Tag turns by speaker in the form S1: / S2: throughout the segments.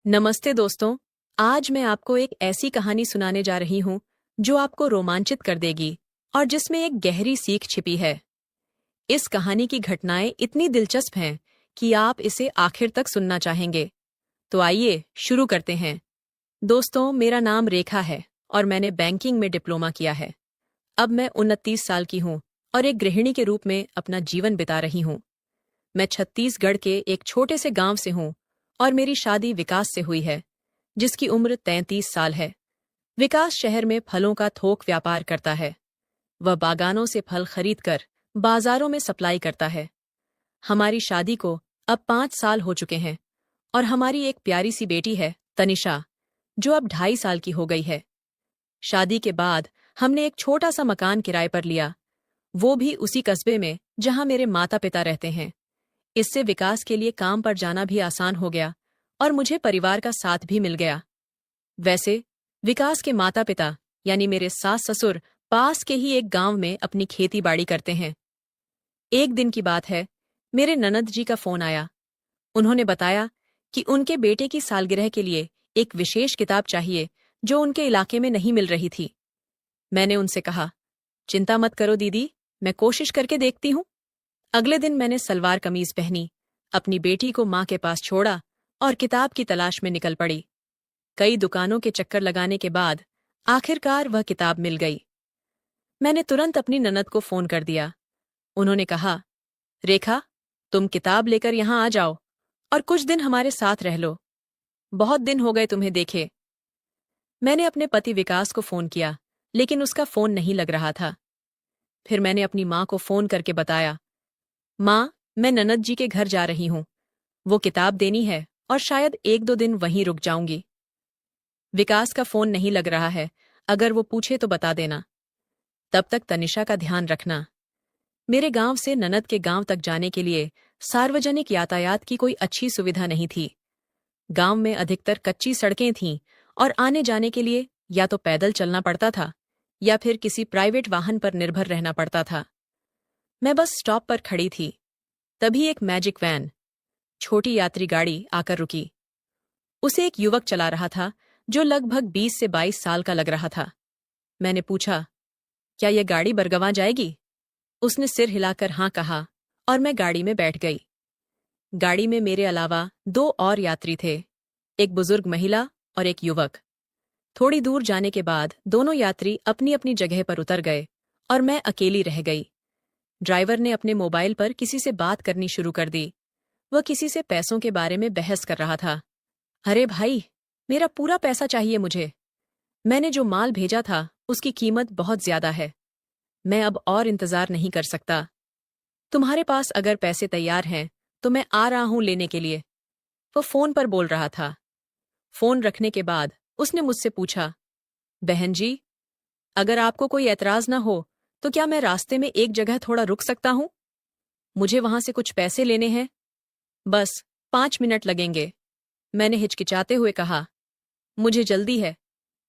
S1: नमस्ते दोस्तों। आज मैं आपको एक ऐसी कहानी सुनाने जा रही हूँ जो आपको रोमांचित कर देगी और जिसमें एक गहरी सीख छिपी है। इस कहानी की घटनाएं इतनी दिलचस्प हैं कि आप इसे आखिर तक सुनना चाहेंगे। तो आइए शुरू करते हैं। दोस्तों, मेरा नाम रेखा है और मैंने बैंकिंग में डिप्लोमा किया है। अब मैं 29 साल की हूँ और एक गृहिणी के रूप में अपना जीवन बिता रही हूँ। मैं छत्तीसगढ़ के एक छोटे से गांव से हूँ और मेरी शादी विकास से हुई है, जिसकी उम्र 33 साल है। विकास शहर में फलों का थोक व्यापार करता है। वह बागानों से फल खरीदकर बाजारों में सप्लाई करता है। हमारी शादी को अब 5 साल हो चुके हैं और हमारी एक प्यारी सी बेटी है, तनिषा, जो अब 2.5 साल की हो गई है। शादी के बाद हमने एक छोटा सा मकान किराए पर लिया, वो भी उसी कस्बे में जहां मेरे माता पिता रहते हैं। इससे विकास के लिए काम पर जाना भी आसान हो गया और मुझे परिवार का साथ भी मिल गया। वैसे विकास के माता पिता यानी मेरे सास ससुर पास के ही एक गांव में अपनी खेती बाड़ी करते हैं। एक दिन की बात है, मेरे ननद जी का फोन आया। उन्होंने बताया कि उनके बेटे की सालगिरह के लिए एक विशेष किताब चाहिए जो उनके इलाके में नहीं मिल रही थी। मैंने उनसे कहा, चिंता मत करो दीदी, मैं कोशिश करके देखती हूँ। अगले दिन मैंने सलवार कमीज पहनी, अपनी बेटी को माँ के पास छोड़ा और किताब की तलाश में निकल पड़ी। कई दुकानों के चक्कर लगाने के बाद आखिरकार वह किताब मिल गई। मैंने तुरंत अपनी ननद को फोन कर दिया। उन्होंने कहा, रेखा, तुम किताब लेकर यहाँ आ जाओ और कुछ दिन हमारे साथ रह लो। बहुत दिन हो गए तुम्हें देखे। मैंने अपने पति विकास को फोन किया, लेकिन उसका फोन नहीं लग रहा था। फिर मैंने अपनी माँ को फोन करके बताया, माँ, मैं ननद जी के घर जा रही हूँ। वो किताब देनी है और शायद 1-2 दिन वहीं रुक जाऊंगी। विकास का फोन नहीं लग रहा है, अगर वो पूछे तो बता देना। तब तक तनिषा का ध्यान रखना। मेरे गांव से ननद के गांव तक जाने के लिए सार्वजनिक यातायात की कोई अच्छी सुविधा नहीं थी। गांव में अधिकतर कच्ची सड़कें थीं और आने जाने के लिए या तो पैदल चलना पड़ता था या फिर किसी प्राइवेट वाहन पर निर्भर रहना पड़ता था। मैं बस स्टॉप पर खड़ी थी, तभी एक मैजिक वैन, छोटी यात्री गाड़ी, आकर रुकी। उसे एक युवक चला रहा था जो लगभग 20 से 22 साल का लग रहा था। मैंने पूछा, क्या यह गाड़ी बरगवां जाएगी? उसने सिर हिलाकर हाँ कहा और मैं गाड़ी में बैठ गई। गाड़ी में मेरे अलावा 2 और यात्री थे, एक बुजुर्ग महिला और एक युवक। थोड़ी दूर जाने के बाद दोनों यात्री अपनी अपनी जगह पर उतर गए और मैं अकेली रह गई। ड्राइवर ने अपने मोबाइल पर किसी से बात करनी शुरू कर दी। वह किसी से पैसों के बारे में बहस कर रहा था। अरे भाई, मेरा पूरा पैसा चाहिए मुझे। मैंने जो माल भेजा था उसकी कीमत बहुत ज्यादा है। मैं अब और इंतजार नहीं कर सकता। तुम्हारे पास अगर पैसे तैयार हैं तो मैं आ रहा हूं लेने के लिए। वो फोन पर बोल रहा था। फोन रखने के बाद उसने मुझसे पूछा, बहन जी, अगर आपको कोई एतराज न हो तो क्या मैं रास्ते में एक जगह थोड़ा रुक सकता हूं? मुझे वहां से कुछ पैसे लेने हैं। बस 5 मिनट लगेंगे। मैंने हिचकिचाते हुए कहा, मुझे जल्दी है।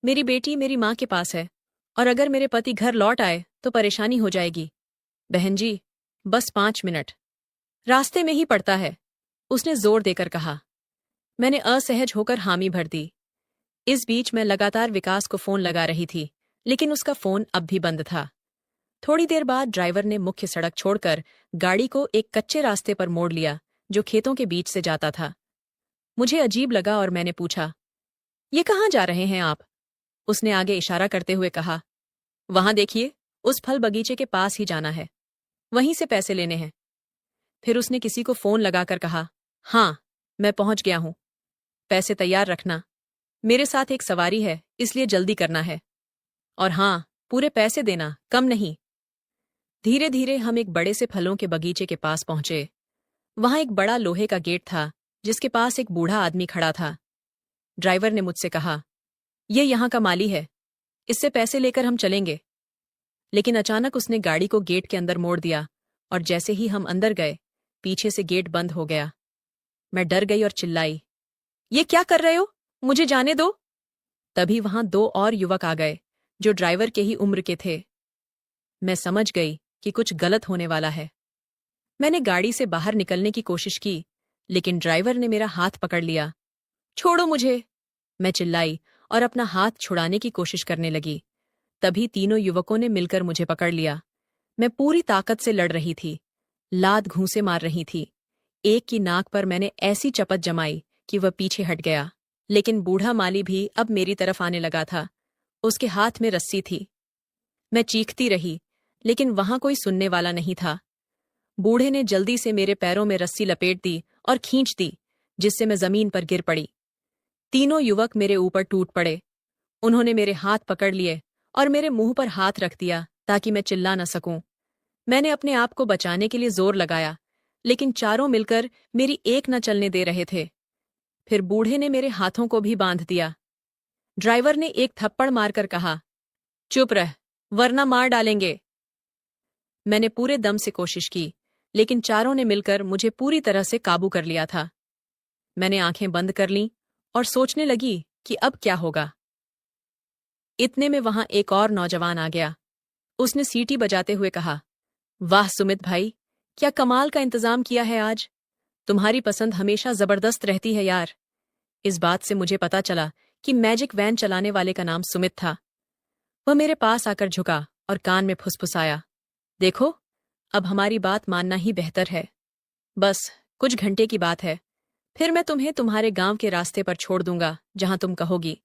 S1: मेरी बेटी मेरी माँ के पास है और अगर मेरे पति घर लौट आए तो परेशानी हो जाएगी। बहन जी, बस 5 मिनट, रास्ते में ही पड़ता है, उसने जोर देकर कहा। मैंने असहज होकर हामी भर दी। इस बीच मैं लगातार विकास को फोन लगा रही थी, लेकिन उसका फोन अब भी बंद था। थोड़ी देर बाद ड्राइवर ने मुख्य सड़क छोड़कर गाड़ी को एक कच्चे रास्ते पर मोड़ लिया जो खेतों के बीच से जाता था। मुझे अजीब लगा और मैंने पूछा, ये कहाँ जा रहे हैं आप? उसने आगे इशारा करते हुए कहा, वहां देखिए, उस फल बगीचे के पास ही जाना है, वहीं से पैसे लेने हैं। फिर उसने किसी को फोन लगाकर कहा, हाँ, मैं पहुंच गया हूं, पैसे तैयार रखना। मेरे साथ एक सवारी है, इसलिए जल्दी करना है। और हाँ, पूरे पैसे देना, कम नहीं। धीरे धीरे हम एक बड़े से फलों के बगीचे के पास पहुंचे। वहां एक बड़ा लोहे का गेट था जिसके पास एक बूढ़ा आदमी खड़ा था। ड्राइवर ने मुझसे कहा, ये यहाँ का माली है, इससे पैसे लेकर हम चलेंगे। लेकिन अचानक उसने गाड़ी को गेट के अंदर मोड़ दिया और जैसे ही हम अंदर गए, पीछे से गेट बंद हो गया। मैं डर गई और चिल्लाई, ये क्या कर रहे हो? मुझे जाने दो। तभी वहां 2 और युवक आ गए जो ड्राइवर के ही उम्र के थे। मैं समझ गई कि कुछ गलत होने वाला है। मैंने गाड़ी से बाहर निकलने की कोशिश की, लेकिन ड्राइवर ने मेरा हाथ पकड़ लिया। छोड़ो मुझे, मैं चिल्लाई और अपना हाथ छुड़ाने की कोशिश करने लगी। तभी तीनों युवकों ने मिलकर मुझे पकड़ लिया। मैं पूरी ताकत से लड़ रही थी, लात घूंसे मार रही थी। एक की नाक पर मैंने ऐसी चपत जमाई कि वह पीछे हट गया, लेकिन बूढ़ा माली भी अब मेरी तरफ आने लगा था। उसके हाथ में रस्सी थी। मैं चीखती रही, लेकिन वहां कोई सुनने वाला नहीं था। बूढ़े ने जल्दी से मेरे पैरों में रस्सी लपेट दी और खींच दी, जिससे मैं जमीन पर गिर पड़ी। तीनों युवक मेरे ऊपर टूट पड़े। उन्होंने मेरे हाथ पकड़ लिए और मेरे मुंह पर हाथ रख दिया ताकि मैं चिल्ला न सकूं। मैंने अपने आप को बचाने के लिए जोर लगाया, लेकिन चारों मिलकर मेरी एक न चलने दे रहे थे। फिर बूढ़े ने मेरे हाथों को भी बांध दिया। ड्राइवर ने एक थप्पड़ मारकर कहा, चुप रह, वरना मार डालेंगे। मैंने पूरे दम से कोशिश की, लेकिन चारों ने मिलकर मुझे पूरी तरह से काबू कर लिया था। मैंने आंखें बंद कर लीं और सोचने लगी कि अब क्या होगा। इतने में वहां एक और नौजवान आ गया। उसने सीटी बजाते हुए कहा, वाह सुमित भाई, क्या कमाल का इंतजाम किया है आज। तुम्हारी पसंद हमेशा जबरदस्त रहती है यार। इस बात से मुझे पता चला कि मैजिक वैन चलाने वाले का नाम सुमित था। वह मेरे पास आकर झुका और कान में फुसफुसाया, देखो, अब हमारी बात मानना ही बेहतर है। बस कुछ घंटे की बात है, फिर मैं तुम्हें तुम्हारे गांव के रास्ते पर छोड़ दूंगा जहां तुम कहोगी।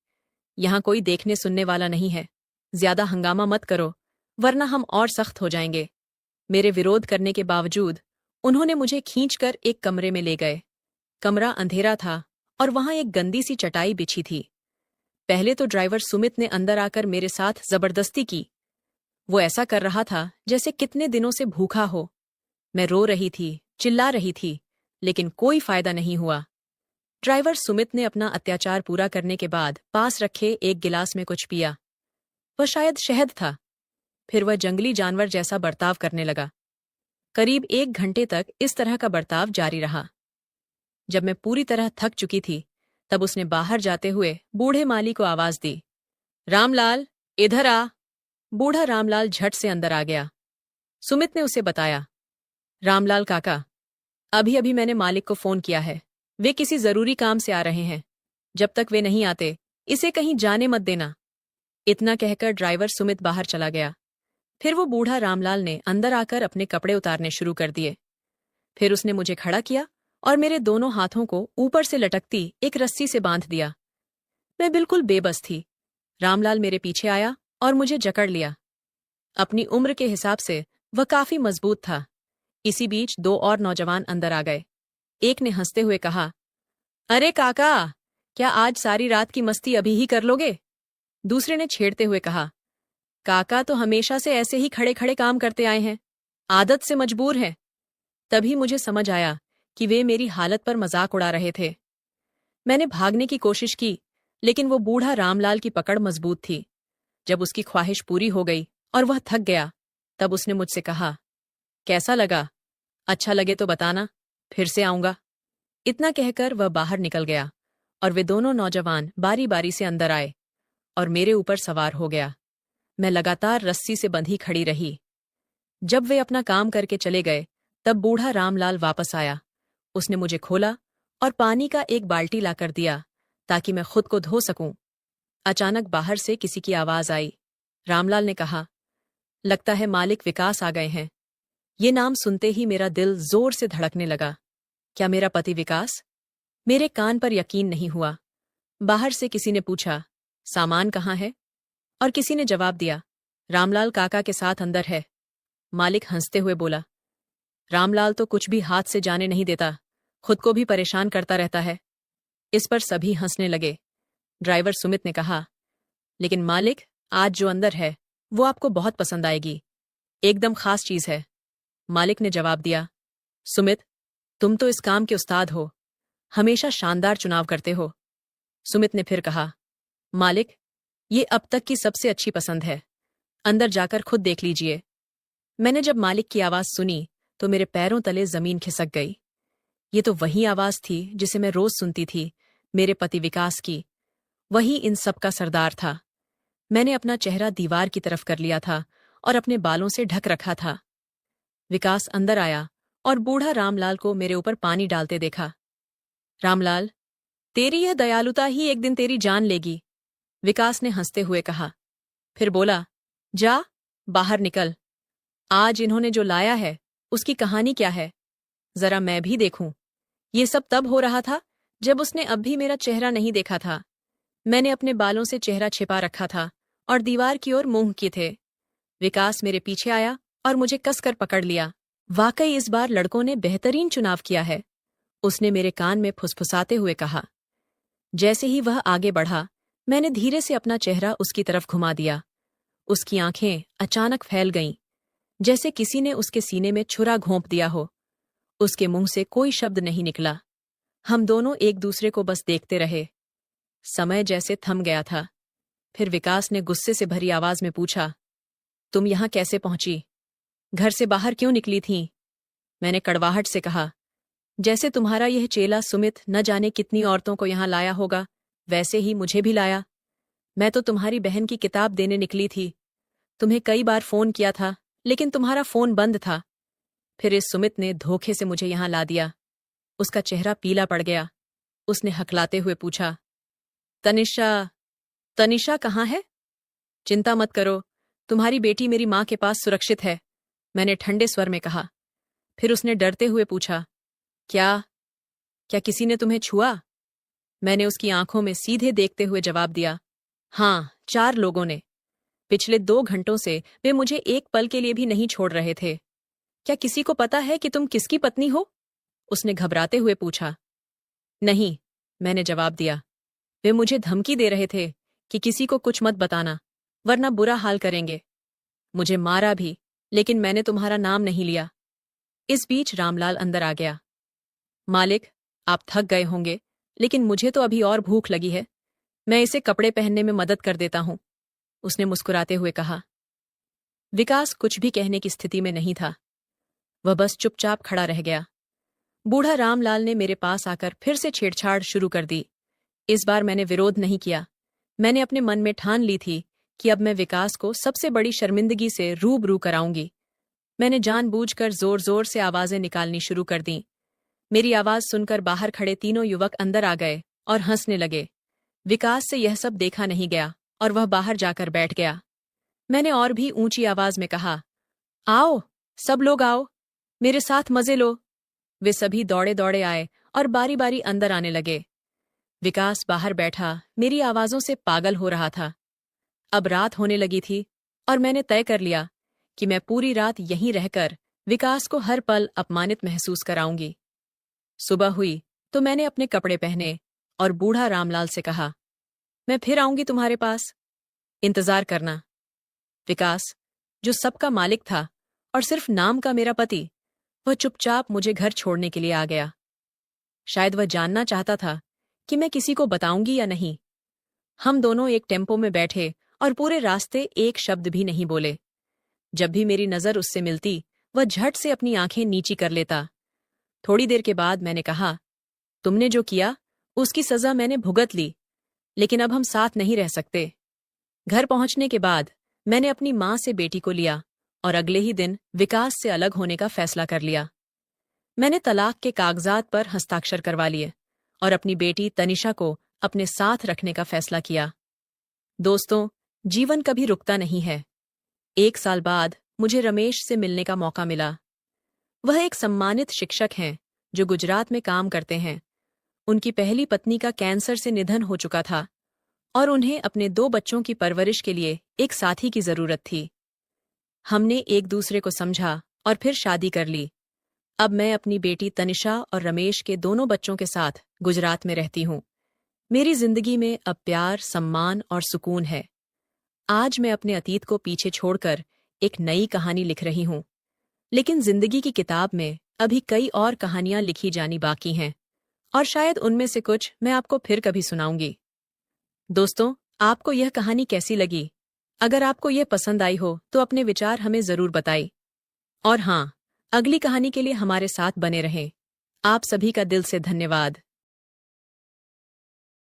S1: यहां कोई देखने सुनने वाला नहीं है। ज्यादा हंगामा मत करो, वरना हम और सख्त हो जाएंगे। मेरे विरोध करने के बावजूद उन्होंने मुझे खींचकर एक कमरे में ले गए। कमरा अंधेरा था और वहां एक गंदी सी चटाई बिछी थी। पहले तो ड्राइवर सुमित ने अंदर आकर मेरे साथ जबरदस्ती की। वो ऐसा कर रहा था जैसे कितने दिनों से भूखा हो। मैं रो रही थी, चिल्ला रही थी, लेकिन कोई फायदा नहीं हुआ। ड्राइवर सुमित ने अपना अत्याचार पूरा करने के बाद पास रखे एक गिलास में कुछ पिया। वह शायद शहद था। फिर वह जंगली जानवर जैसा बर्ताव करने लगा। करीब 1 घंटे तक इस तरह का बर्ताव जारी रहा। जब मैं पूरी तरह थक चुकी थी, तब उसने बाहर जाते हुए बूढ़े माली को आवाज दी, रामलाल, इधर आ। बूढ़ा रामलाल झट से अंदर आ गया। सुमित ने उसे बताया, रामलाल काका, अभी अभी मैंने मालिक को फोन किया है। वे किसी जरूरी काम से आ रहे हैं। जब तक वे नहीं आते, इसे कहीं जाने मत देना। इतना कहकर ड्राइवर सुमित बाहर चला गया। फिर वो बूढ़ा रामलाल ने अंदर आकर अपने कपड़े उतारने शुरू कर दिए। फिर उसने मुझे खड़ा किया और मेरे दोनों हाथों को ऊपर से लटकती एक रस्सी से बांध दिया। मैं बिल्कुल बेबस थी। रामलाल मेरे पीछे आया और मुझे जकड़ लिया। अपनी उम्र के हिसाब से वह काफी मजबूत था। इसी बीच 2 और नौजवान अंदर आ गए। एक ने हंसते हुए कहा, अरे काका, क्या आज सारी रात की मस्ती अभी ही कर लोगे? दूसरे ने छेड़ते हुए कहा, काका तो हमेशा से ऐसे ही खड़े खड़े काम करते आए हैं, आदत से मजबूर हैं। तभी मुझे समझ आया कि वे मेरी हालत पर मजाक उड़ा रहे थे। मैंने भागने की कोशिश की, लेकिन वो बूढ़ा रामलाल की पकड़ मजबूत थी। जब उसकी ख्वाहिश पूरी हो गई और वह थक गया, तब उसने मुझसे कहा, कैसा लगा? अच्छा लगे तो बताना, फिर से आऊंगा। इतना कहकर वह बाहर निकल गया और वे दोनों नौजवान बारी बारी से अंदर आए और मेरे ऊपर सवार हो गया। मैं लगातार रस्सी से बंधी खड़ी रही। जब वे अपना काम करके चले गए, तब बूढ़ा रामलाल वापस आया। उसने मुझे खोला और पानी का एक बाल्टी लाकर दिया ताकि मैं खुद को धो सकूं। अचानक बाहर से किसी की आवाज आई। रामलाल ने कहा, लगता है मालिक विकास आ गए हैं। ये नाम सुनते ही मेरा दिल जोर से धड़कने लगा। क्या मेरा पति विकास? मेरे कान पर यकीन नहीं हुआ। बाहर से किसी ने पूछा, सामान कहाँ है? और किसी ने जवाब दिया, रामलाल काका के साथ अंदर है। मालिक हंसते हुए बोला, रामलाल तो कुछ भी हाथ से जाने नहीं देता, खुद को भी परेशान करता रहता है। इस पर सभी हंसने लगे। ड्राइवर सुमित ने कहा, लेकिन मालिक, आज जो अंदर है वो आपको बहुत पसंद आएगी, एकदम खास चीज है। मालिक ने जवाब दिया, सुमित, तुम तो इस काम के उस्ताद हो, हमेशा शानदार चुनाव करते हो। सुमित ने फिर कहा, मालिक, ये अब तक की सबसे अच्छी पसंद है, अंदर जाकर खुद देख लीजिए। मैंने जब मालिक की आवाज सुनी तो मेरे पैरों तले जमीन खिसक गई। ये तो वही आवाज थी जिसे मैं रोज सुनती थी, मेरे पति विकास की। वही इन सब का सरदार था। मैंने अपना चेहरा दीवार की तरफ कर लिया था और अपने बालों से ढक रखा था। विकास अंदर आया और बूढ़ा रामलाल को मेरे ऊपर पानी डालते देखा। रामलाल, तेरी यह दयालुता ही एक दिन तेरी जान लेगी, विकास ने हंसते हुए कहा। फिर बोला, जा, बाहर निकल। आज इन्होंने जो लाया है, उसकी कहानी क्या है? जरा मैं भी देखूं। ये सब तब हो रहा था जब उसने अब भी मेरा चेहरा नहीं देखा था। मैंने अपने बालों से चेहरा छिपा रखा था और दीवार की ओर मुंह किए थे। विकास मेरे पीछे आया और मुझे कसकर पकड़ लिया। वाकई इस बार लड़कों ने बेहतरीन चुनाव किया है, उसने मेरे कान में फुसफुसाते हुए कहा। जैसे ही वह आगे बढ़ा, मैंने धीरे से अपना चेहरा उसकी तरफ घुमा दिया। उसकी आंखें अचानक फैल गईं, जैसे किसी ने उसके सीने में छुरा घोंप दिया हो। उसके मुंह से कोई शब्द नहीं निकला। हम दोनों एक दूसरे को बस देखते रहे। समय जैसे थम गया था। फिर विकास ने गुस्से से भरी आवाज में पूछा, तुम यहां कैसे पहुंची? घर से बाहर क्यों निकली थीं? मैंने कड़वाहट से कहा, जैसे तुम्हारा यह चेला सुमित न जाने कितनी औरतों को यहां लाया होगा, वैसे ही मुझे भी लाया। मैं तो तुम्हारी बहन की किताब देने निकली थी। तुम्हें कई बार फोन किया था, लेकिन तुम्हारा फोन बंद था। फिर इस सुमित ने धोखे से मुझे यहां ला दिया। उसका चेहरा पीला पड़ गया। उसने हकलाते हुए पूछा, तनिषा, तनिषा कहाँ है? चिंता मत करो, तुम्हारी बेटी मेरी माँ के पास सुरक्षित है, मैंने ठंडे स्वर में कहा। फिर उसने डरते हुए पूछा, क्या क्या किसी ने तुम्हें छुआ? मैंने उसकी आंखों में सीधे देखते हुए जवाब दिया, हाँ, 4 लोगों ने। पिछले 2 घंटों से वे मुझे एक पल के लिए भी नहीं छोड़ रहे थे। क्या किसी को पता है कि तुम किसकी पत्नी हो? उसने घबराते हुए पूछा। नहीं, मैंने जवाब दिया। वे मुझे धमकी दे रहे थे कि किसी को कुछ मत बताना, वरना बुरा हाल करेंगे। मुझे मारा भी, लेकिन मैंने तुम्हारा नाम नहीं लिया। इस बीच रामलाल अंदर आ गया। मालिक, आप थक गए होंगे, लेकिन मुझे तो अभी और भूख लगी है। मैं इसे कपड़े पहनने में मदद कर देता हूं, उसने मुस्कुराते हुए कहा। विकास कुछ भी कहने की स्थिति में नहीं था। वह बस चुपचाप खड़ा रह गया। बूढ़ा रामलाल ने मेरे पास आकर फिर से छेड़छाड़ शुरू कर दी। इस बार मैंने विरोध नहीं किया। मैंने अपने मन में ठान ली थी कि अब मैं विकास को सबसे बड़ी शर्मिंदगी से रूबरू कराऊंगी। मैंने जानबूझकर जोर-जोर से आवाजें निकालनी शुरू कर दीं। मेरी आवाज सुनकर बाहर खड़े तीनों युवक अंदर आ गए और हंसने लगे। विकास से यह सब देखा नहीं गया और वह बाहर जाकर बैठ गया। मैंने और भी ऊंची आवाज में कहा, आओ, सब लोग आओ, मेरे साथ मजे लो। वे सभी दौड़े दौड़े आए और बारी बारी अंदर आने लगे। विकास बाहर बैठा मेरी आवाजों से पागल हो रहा था। अब रात होने लगी थी और मैंने तय कर लिया कि मैं पूरी रात यहीं रहकर विकास को हर पल अपमानित महसूस कराऊंगी। सुबह हुई तो मैंने अपने कपड़े पहने और बूढ़ा रामलाल से कहा, मैं फिर आऊंगी तुम्हारे पास, इंतजार करना। विकास, जो सबका मालिक था और सिर्फ नाम का मेरा पति, वह चुपचाप मुझे घर छोड़ने के लिए आ गया। शायद वह जानना चाहता था कि मैं किसी को बताऊंगी या नहीं। हम दोनों एक टेम्पो में बैठे और पूरे रास्ते एक शब्द भी नहीं बोले। जब भी मेरी नजर उससे मिलती, वह झट से अपनी आंखें नीची कर लेता। थोड़ी देर के बाद मैंने कहा, तुमने जो किया उसकी सजा मैंने भुगत ली, लेकिन अब हम साथ नहीं रह सकते। घर पहुंचने के बाद मैंने अपनी मां से बेटी को लिया और अगले ही दिन विकास से अलग होने का फैसला कर लिया। मैंने तलाक के कागजात पर हस्ताक्षर करवा लिए और अपनी बेटी तनिषा को अपने साथ रखने का फैसला किया। दोस्तों, जीवन कभी रुकता नहीं है। 1 साल बाद मुझे रमेश से मिलने का मौका मिला। वह एक सम्मानित शिक्षक हैं जो गुजरात में काम करते हैं। उनकी पहली पत्नी का कैंसर से निधन हो चुका था और उन्हें अपने 2 बच्चों की परवरिश के लिए एक साथी की जरूरत थी। हमने एक दूसरे को समझा और फिर शादी कर ली। अब मैं अपनी बेटी तनिषा और रमेश के दोनों बच्चों के साथ गुजरात में रहती हूँ। मेरी जिंदगी में अब प्यार, सम्मान और सुकून है। आज मैं अपने अतीत को पीछे छोड़कर एक नई कहानी लिख रही हूँ, लेकिन जिंदगी की किताब में अभी कई और कहानियां लिखी जानी बाकी हैं और शायद उनमें से कुछ मैं आपको फिर कभी सुनाऊंगी। दोस्तों, आपको यह कहानी कैसी लगी? अगर आपको यह पसंद आई हो तो अपने विचार हमें जरूर बताइए। और हाँ, अगली कहानी के लिए हमारे साथ बने रहें। आप सभी का दिल से धन्यवाद।